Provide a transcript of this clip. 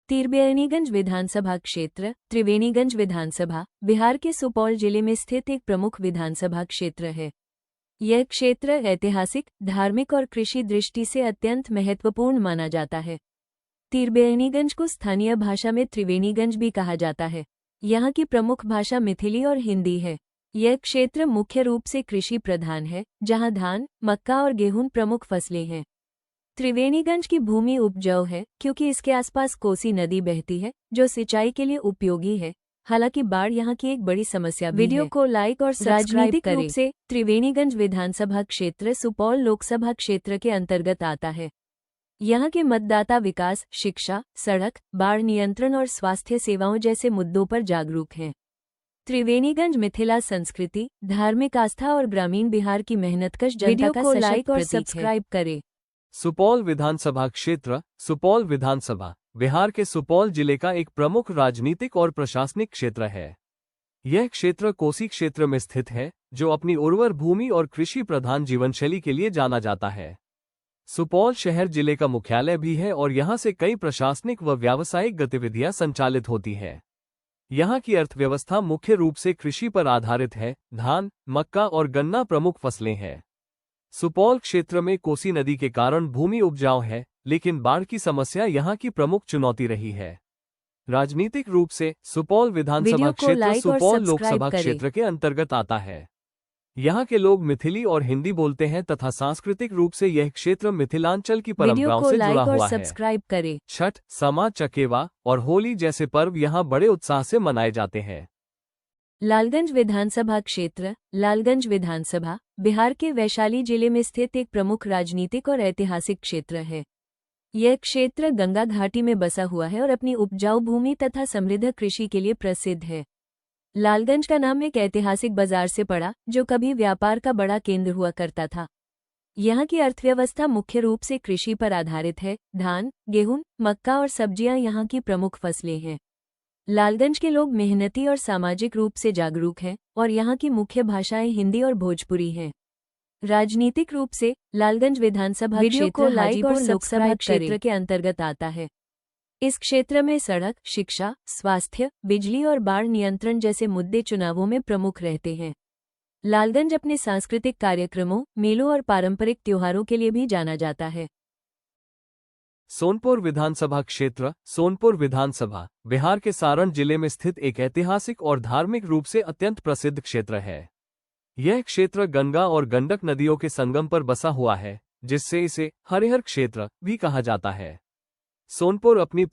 त्रिवेणीगंज विधानसभा क्षेत्र त्रिवेणीगंज विधानसभा बिहार के सुपौल जिले में स्थित एक प्रमुख विधानसभा क्षेत्र है। यह क्षेत्र ऐतिहासिक, धार्मिक और कृषि दृष्टि से अत्यंत महत्वपूर्ण माना जाता है। त्रिवेणीगंज को स्थानीय भाषा में त्रिवेणीगंज भी कहा जाता है। यहाँ की प्रमुख भाषा मिथिली और हिंदी है। यह क्षेत्र मुख्य रूप से कृषि प्रधान है, जहाँ धान, मक्का और गेहूं प्रमुख फसलें हैं। त्रिवेणीगंज की भूमि उपजाऊ है क्योंकि इसके आसपास कोसी नदी बहती है, जो सिंचाई के लिए उपयोगी है। हालांकि बाढ़ यहाँ की एक बड़ी समस्या भी है। वीडियो को लाइक और सब्सक्राइब करें। रूप से त्रिवेणीगंज विधानसभा क्षेत्र सुपौल लोकसभा क्षेत्र के अंतर्गत आता है। यहाँ के मतदाता विकास, शिक्षा, सड़क, बाढ़ नियंत्रण और स्वास्थ्य सेवाओं जैसे मुद्दों पर जागरूक हैं। त्रिवेणीगंज मिथिला संस्कृति, धार्मिक आस्था और ग्रामीण बिहार की मेहनतकश जनता का सशक्त लाइक और सब्सक्राइब करें। सुपौल विधानसभा क्षेत्र सुपौल विधानसभा बिहार के सुपौल जिले का एक प्रमुख राजनीतिक और प्रशासनिक क्षेत्र है। यह क्षेत्र कोसी क्षेत्र में स्थित है, जो अपनी उर्वर भूमि और कृषि प्रधान जीवनशैली के लिए जाना जाता है। सुपौल शहर जिले का मुख्यालय भी है और यहाँ से कई प्रशासनिक व व्यावसायिक गतिविधियां संचालित होती है। यहाँ की अर्थव्यवस्था मुख्य रूप से कृषि पर आधारित है। धान, मक्का और गन्ना प्रमुख फसलें हैं। सुपौल क्षेत्र में कोसी नदी के कारण भूमि उपजाऊ है, लेकिन बाढ़ की समस्या यहाँ की प्रमुख चुनौती रही है। राजनीतिक रूप से सुपौल विधानसभा क्षेत्र सुपौल लोकसभा क्षेत्र के अंतर्गत आता है। यहाँ के लोग मिथिली और हिंदी बोलते हैं तथा सांस्कृतिक रूप से यह क्षेत्र मिथिलांचल की परंपराओं से जुड़ा हुआ है। सब्सक्राइब करें। छठ, समा, चकेवा और होली जैसे पर्व यहाँ बड़े उत्साह से मनाए जाते हैं। लालगंज विधानसभा क्षेत्र लालगंज विधानसभा बिहार के वैशाली जिले में स्थित एक प्रमुख राजनीतिक और ऐतिहासिक क्षेत्र है। यह क्षेत्र गंगा घाटी में बसा हुआ है और अपनी उपजाऊ भूमि तथा समृद्ध कृषि के लिए प्रसिद्ध है। लालगंज का नाम एक ऐतिहासिक बाजार से पड़ा, जो कभी व्यापार का बड़ा केंद्र हुआ करता था। यहाँ की अर्थव्यवस्था मुख्य रूप से कृषि पर आधारित है। धान, गेहूं, मक्का और सब्जियां यहाँ की प्रमुख फसलें हैं। लालगंज के लोग मेहनती और सामाजिक रूप से जागरूक हैं और यहाँ की मुख्य भाषाएं हिंदी और भोजपुरी हैं। राजनीतिक रूप से लालगंज विधानसभा क्षेत्र हाजीपुर लोकसभा क्षेत्र के अंतर्गत आता है। इस क्षेत्र में सड़क, शिक्षा, स्वास्थ्य, बिजली और बाढ़ नियंत्रण जैसे मुद्दे चुनावों में प्रमुख रहते हैं। लालगंज अपने सांस्कृतिक कार्यक्रमों, मेलों और पारंपरिक त्योहारों के लिए भी जाना जाता है। सोनपुर विधानसभा क्षेत्र सोनपुर विधानसभा बिहार के सारण जिले में स्थित एक ऐतिहासिक और धार्मिक रूप से अत्यंत प्रसिद्ध क्षेत्र है। यह क्षेत्र गंगा और गंडक नदियों के संगम पर बसा हुआ है, जिससे इसे हरिहर क्षेत्र भी कहा जाता है। सोनपुर अपनी